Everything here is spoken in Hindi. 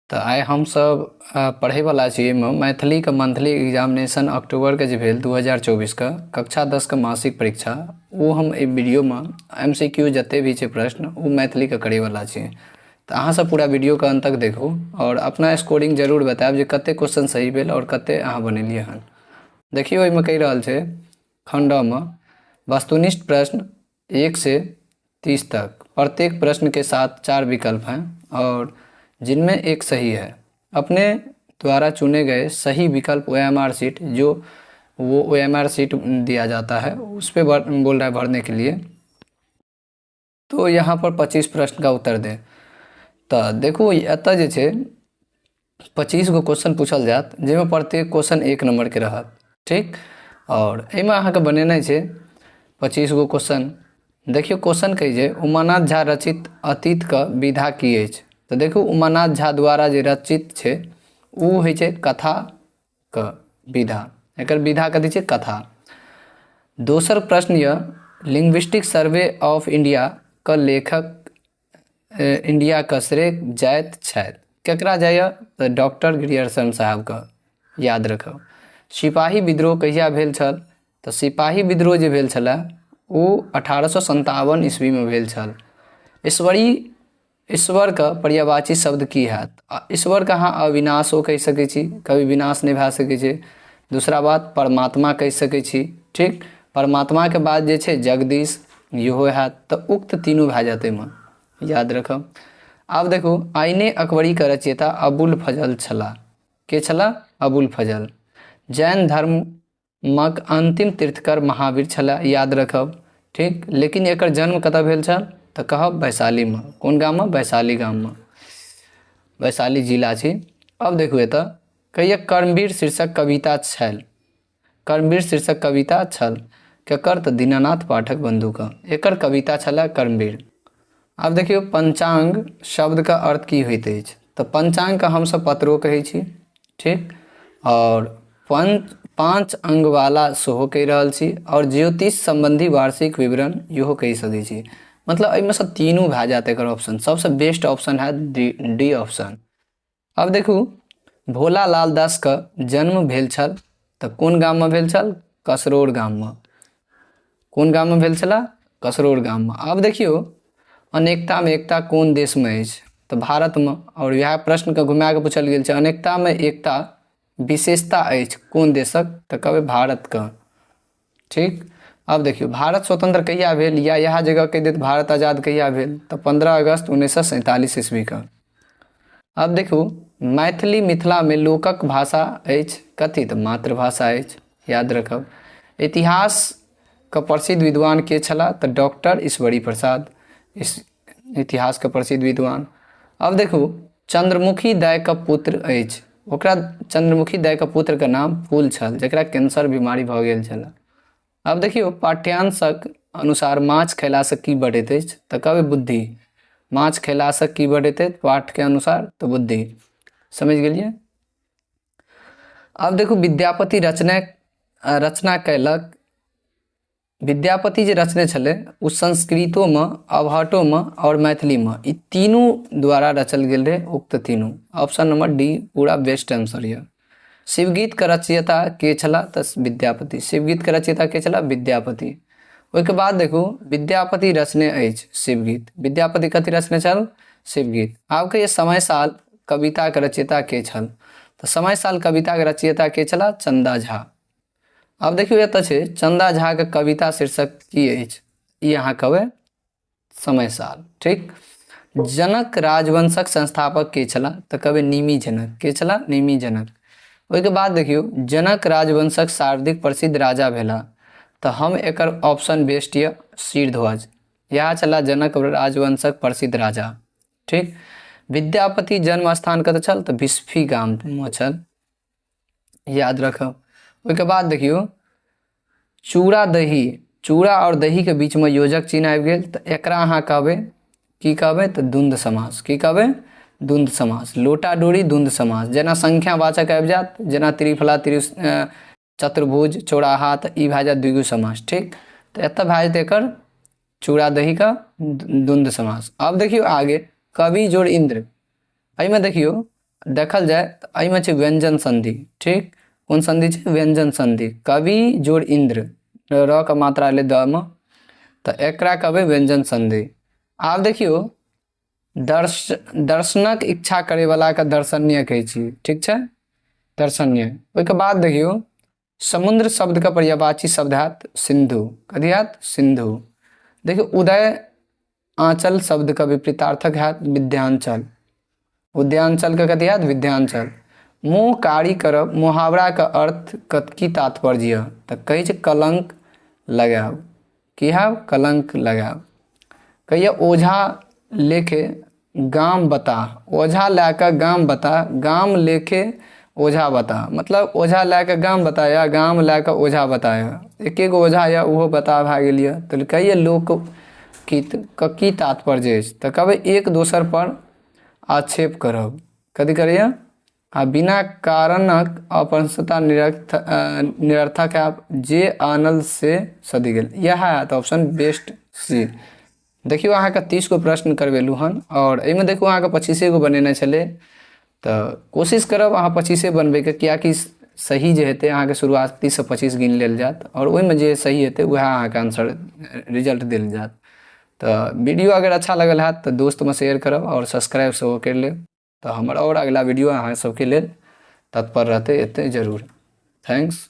तऽ आइ हम सब पढ़ै वाला छी मैथिली के मंथली एग्जामिनेशन अक्टूबर के जे भेल 2024 के कक्षा 10 के मासिक परीक्षा वो हम एहि वीडियो में MCQ जते भी छै प्रश्न वो मैथिली के करे वाला छी। तऽ अहाँ सब पूरा वीडियो के अंत तक देखू और अपना स्कोरिंग जरूर बतायब जे कते क्वेश्चन सही भेल और कते अहाँ बनेलिए हन। देखियो एहिमे कहि रहल छै खंड में वस्तुनिष्ठ प्रश्न 1 से 30 तक, प्रत्येक प्रश्न के साथ 4 विकल्प हैं और जिनमें एक सही है। अपने द्वारा चुने गए सही विकल्प OMR सीट जो वो OMR सीट दिया जाता है उस पे बोल रहा है भरने के लिए। तो यहाँ पर 25 प्रश्न का उत्तर दे। तो देखो एतऽ जे छै 25 गो क्वेश्चन पूछल जात जिसमें प्रत्येक क्वेश्चन 1 नंबर के रहत, ठीक। और एहिमे अहाँके बनेनाइ छै 25 गो क्वेश्चन। देखियो क्वेश्चन कही जे उमानाथ झा रचित अतीत का विधा की अछि। तो देखो उमानाथ झा द्वारा जे रचित छै उ होइ छै कथा के विधा, एकर विधा कथी छै कथा। दोसर प्रश्न यह लिंग्विस्टिक सर्वे ऑफ इंडिया का लेखक इंडिया का श्रेय जाइत छथि, केकरा जाइए तऽ डॉक्टर ग्रियर्सन साहब का, याद रखब। सिपाही विद्रोह कहिया भेल छल तऽ सिपाही विद्रोह जे भेल छलै ओ 1857 ईस्वी में भेल छल। ईश्वर का पर्यायवाची शब्द की हैत। ईश्वर के अहाँ अविनाशो कहि सकै छी, कभी विनाश नहीं भए सकै छै। दूसरा बात परमात्मा कहि सकै छी, ठीक। परमात्मा के बाद जे छै जगदीश इहो हैत। तऽ उक्त तीनों भए जाते में, याद रखब। आब देखो आइने अकबरी के रचयिता अबुल फजल छला, के छला अबुल फजल। जैन धर्मक अंतिम तीर्थकर महावीर छला, याद रखब, ठीक। लेकिन एकर जन्म कतऽ भेल छल तऽ कहब वैशाली में। कोन गाम में वैशाली गाम में, वैशाली जिला छै। अब देखू एतऽ कहिए कर्मवीर शीर्षक कविता छल, कर्मवीर शीर्षक कविता छल केकर तऽ दीनानाथ पाठक बंधु का, एकर कविता छला कर्मवीर। अब देखियो पंचांग शब्द का अर्थ की होइत अछि तऽ पंचांग का हमसब पत्रो कहै छी, ठीक। और पाँच अंग वाला सेहो कहि रहल छी और ज्योतिष संबंधी वार्षिक विवरण इहो कहि सकै छी। मतलब एहिमे से तीनों भए जात एकर ऑप्शन। सबसे बेस्ट ऑप्शन है डी ऑप्शन। अब देखू भोला लाल दास का जन्म भेल छल तऽ कोन गाम में भेल छल, कसरौर गाम में। कोन गाम में भेल छला, कसरौर गाम में। अब देखियो अनेकता में एकता कोन देश में अछि तऽ भारत में। और यह प्रश्न के घुमा के पूछल गेल छै अनेकता में एकता विशेषता अछि कोन देशक तऽ कहबै भारत का, ठीक। अब देखियो भारत स्वतंत्र कहिया भेल, या यह जगह कह देत भारत आजाद कहिया भेल तऽ 15 अगस्त 1947 ईस्वी का। अब देखू मैथिली मिथिला में लोकक भाषा अछि कथी तऽ मातृभाषा अछि, याद रखब। इतिहास का प्रसिद्ध विद्वान के छला तऽ डॉक्टर ईश्वरी प्रसाद, इतिहास के प्रसिद्ध विद्वान। अब देखू चंद्रमुखी दाय का पुत्र अछि, ओकरा चंद्रमुखी दाय का पुत्र का नाम फूल छल जकरा कैंसर बीमारी भऽ गेल छला। अब देखियो पाठ्यांशक अनुसार माछ खैला से की बढ़ैत अछि तऽ कहबै बुद्धि। माछ खैला से की बढ़ैत अछि पाठ के अनुसार तऽ बुद्धि, समझ गेलिए। अब देखो विद्यापति रचना कैलक। विद्यापति जे रचने छले उ संस्कृतो में, अवहटो में और मैथिली में, ई तीनों द्वारा रचल गेल रहे उक्त तीनों। ऑप्शन नंबर डी पूरा बेस्ट आंसर है। शिवगीत के रचयिता के छला तऽ विद्यापति, शिवगीत के रचयिता के छला विद्यापति। ओहिके बाद देखू विद्यापति रचने अछि शिवगीत, विद्यापति कथी रचने छल शिवगीत। आब कहिए समय साल कविता के रचयिता के छल तऽ समय साल कविता के रचयिता के छला चंदा झा। अब देखियो एतऽ छै चंदा झा के कविता शीर्षक की अछि, ई अहाँ कहबै समय साल, ठीक। जनक राजवंशक संस्थापक के छला तऽ कहबै निमि जनक, के छला निमि जनक। ओहिके बाद देखियो जनक राजवंशक सर्वाधिक प्रसिद्ध राजा भेला तऽ हम एकर ऑप्शन बेस्ट ये शीरध्वज, यह छला जनक राजवंशक प्रसिद्ध राजा, ठीक। विद्यापति जन्म स्थान कतऽ छल तऽ बिस्फी गाम में छल, याद रखब। ओहिके बाद देखियो चूड़ा दही, चूड़ा और दही के बीच में योजक चिन्ह आबि गेल तऽ एकरा अहाँ कहबै की कहबै तऽ द्वंद समास, की कहबै द्वंद समास। लोटा डोरी द्वंद समास, जेना संख्यावाचक आबि जात जेना त्रिफला चतुर्भुज चौराहा तऽ ई भए जात द्विगु समास, ठीक। तऽ एतऽ भए जेतै एकर चूड़ा दही का द्वंद समास। अब देखियो आगे कवि जोड़ इंद्र, एहिमे देखियो देखल जाए तऽ एहिमे छै व्यंजन संधि। ठीक, कोन संधि छै? व्यंजन संधि। कवि जोड़ इंद्र, र के मात्रा एलै द में, तऽ एकरा कहबै व्यंजन संधि। आब देखियौ, दर्शनक इच्छा करे वाला के दर्शनीय कहै छी। ठीक छै, दर्शनीय। ओहिके बाद देखियौ, समुद्र शब्द का पर्यायवाची शब्द हैत सिंधु। कथी हैत? सिंधु। देखियौ, उदय आंचल शब्द का विपरीतार्थक हैत विद्यांचल। उद्यांचल के कथी हैत? विद्यांचल। मुँह कारी करब, मुहावरा के अर्थ की तात्पर्य? तऽ कहै छै कलंक लगाब। की हैब? कलंक लगाब। कहिए ओझा लेखे गाम बता, ओझा लए कऽ गाम बता, गाम लेखे ओझा बता। मतलब ओझा लए कऽ गाम बताया, गाम लए कऽ ओझा बताया। एक एक ओझा या ओहो बता भए गेल यऽ। तऽ कहिए लोकगीत के की तात्पर्य अछि? तऽ कहबै एक दोसर पर आक्षेप करब। कथी करैए? आ बिना कारणक अप्रशंसता निरर्थक है, जे आनल से सदी गेल। यह है ऑप्शन बेस्ट सी। देखियौ, अहाँके 30 गो प्रश्न करवेलहुँ हन, और एहिमे देखियौ अहाँके 25 गो बनेने छलै। तऽ कोशिश करब अहाँ 25 बनबैके, किएकि सही जे हेतै अहाँके शुरुआतीसँ 25 गिन लेल जायत, और ओहिमे जे सही हेतै उएह अहाँके आंसर रिजल्ट देल जायत। तऽ वीडियो अगर अच्छा लगल हैत तऽ दोस्तमे शेयर करब और सब्सक्राइब सेहो करि लेब। तऽ हमर और अगला वीडियो अहाँ सबके लेल तत्पर रहतै एते जरूर। थैंक्स।